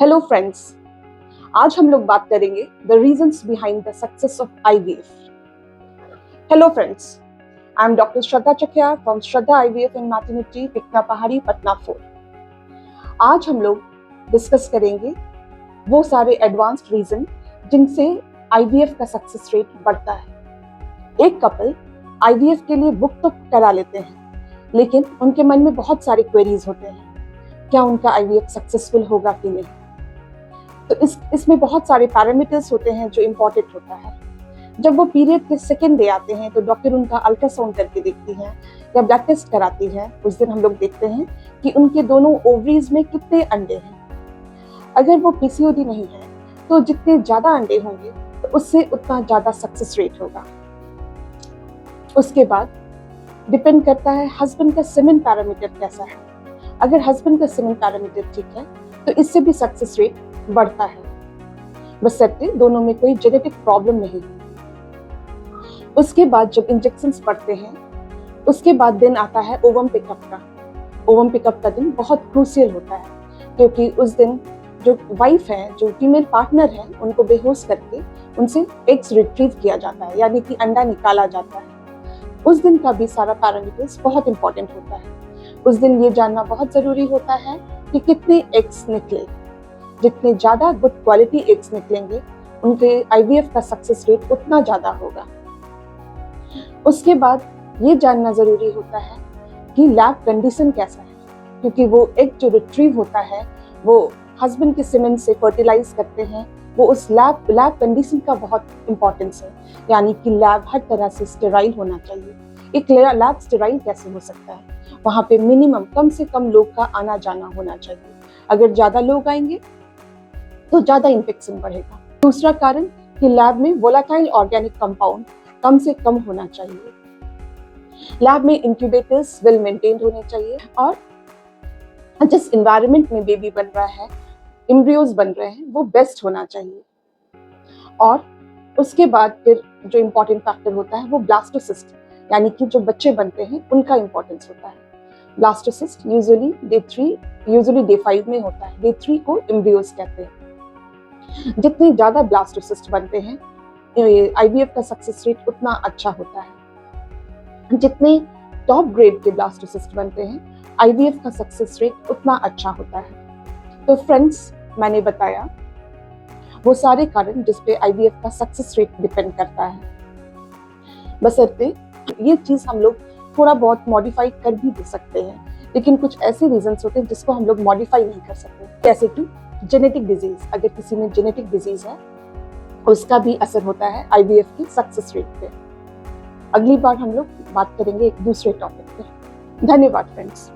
Hello friends, आज हम लोग बात करेंगे the reasons behind the success of IVF. Hello friends, I am doctor Shraddha Chakiyar from Shraddha IVF and maternity, Pikna Pahari, Patna 4। आज हम लोग डिस्कस करेंगे वो सारे एडवांस्ड रीजन जिनसे आईवीएफ का सक्सेस रेट बढ़ता है। एक कपल आईवीएफ के लिए बुक तो करा लेते हैं, लेकिन उनके मन में बहुत सारे क्वेरीज होते हैं। क्या उनका आईवीएफ सक्सेसफुल होगा कि नहीं? तो इसमें बहुत सारे पैरामीटर्स होते हैं जो इम्पोर्टेंट होता है। जब वो पीरियड के सेकेंड डे आते हैं तो डॉक्टर उनका अल्ट्रासाउंड करके देखती है या ब्लड टेस्ट कराती है। उस दिन हम लोग देखते हैं कि उनके दोनों ओवरीज में कितने अंडे हैं। अगर वो पीसीओडी नहीं है तो जितने ज्यादा अंडे होंगे तो उससे उतना ज्यादा सक्सेस रेट होगा। उसके बाद डिपेंड करता है हस्बैंड का सीमेन पैरामीटर कैसा है। अगर हस्बैंड का सीमेन पैरामीटर ठीक है तो इससे भी सक्सेस रेट बढ़ता है, बशर्ते दोनों में कोई जेनेटिक प्रॉब्लम नहीं है। उसके बाद जब इंजेक्शंस पड़ते हैं उसके बाद दिन आता है ओवम पिकअप का। ओवम पिकअप का दिन बहुत क्रूशियल होता है, क्योंकि उस दिन जो वाइफ है, जो फीमेल पार्टनर है, उनको बेहोश करके उनसे एग्स रिट्रीव किया जाता है, यानी कि अंडा निकाला जाता है। उस दिन का भी सारा पैरामीटर्स बहुत इंपॉर्टेंट होता है। उस दिन ये जानना बहुत जरूरी होता है कि कितने एग्स निकले। जितने ज्यादा गुड क्वालिटी एग्स निकलेंगे उनके आईवीएफ का सक्सेस रेट उतना ज्यादा होगा। उसके बाद ये जानना जरूरी होता है कि लैब कंडीशन कैसा है, क्योंकि वो एग जो रिट्रीव होता है वो हस्बैंड के सीमेन से फर्टिलाइज करते हैं। वो उस लैब कंडीशन का बहुत इंपॉर्टेंस है, यानी कि लैब हर तरह से स्टेराइल होना चाहिए। एक लैब स्टेराइल कैसे हो सकता है? वहाँ पे मिनिमम कम से कम लोग का आना जाना होना चाहिए। अगर ज्यादा लोग आएंगे तो ज्यादा इन्फेक्शन बढ़ेगा। दूसरा कारण कि लैब में वोलाटाइल ऑर्गेनिक कंपाउंड कम से कम होना चाहिए। लैब में इंक्यूबेटर्स वेल मेंटेन्ड होने चाहिए, और जिस एनवायरनमेंट में बेबी बन रहा है, एम्ब्रियोज बन रहे हैं, वो बेस्ट होना चाहिए। और उसके बाद फिर जो इम्पोर्टेंट फैक्टर होता है वो ब्लास्टोसिस्ट, यानी कि जो बच्चे बनते हैं उनका इम्पोर्टेंस होता है। ब्लास्टोसिस्ट यूजुअली डे 5 में होता है। डे 3 को एम्ब्रियोज कहते हैं। जितने ज्यादा ब्लास्टोसिस्ट बनते हैं आईवीएफ का सक्सेस रेट उतना अच्छा होता है। जितने टॉप ग्रेड के ब्लास्टोसिस्ट बनते हैं आईवीएफ का सक्सेस रेट उतना अच्छा होता है। तो फ्रेंड्स, मैंने बताया वो सारे कारण जिस पे आईवीएफ का सक्सेस रेट डिपेंड करता है। बशर्ते ये चीज हम लोग थोड़ा बहुत मॉडिफाई कर भी दे सकते हैं, लेकिन कुछ ऐसे रीजंस होते हैं जिसको हम लोग मॉडिफाई नहीं कर सकते, जैसे कि जेनेटिक डिजीज। अगर किसी में जेनेटिक डिजीज है उसका भी असर होता है आईवीएफ की सक्सेस रेट पे। अगली बार हम लोग बात करेंगे एक दूसरे टॉपिक पे। धन्यवाद फ्रेंड्स।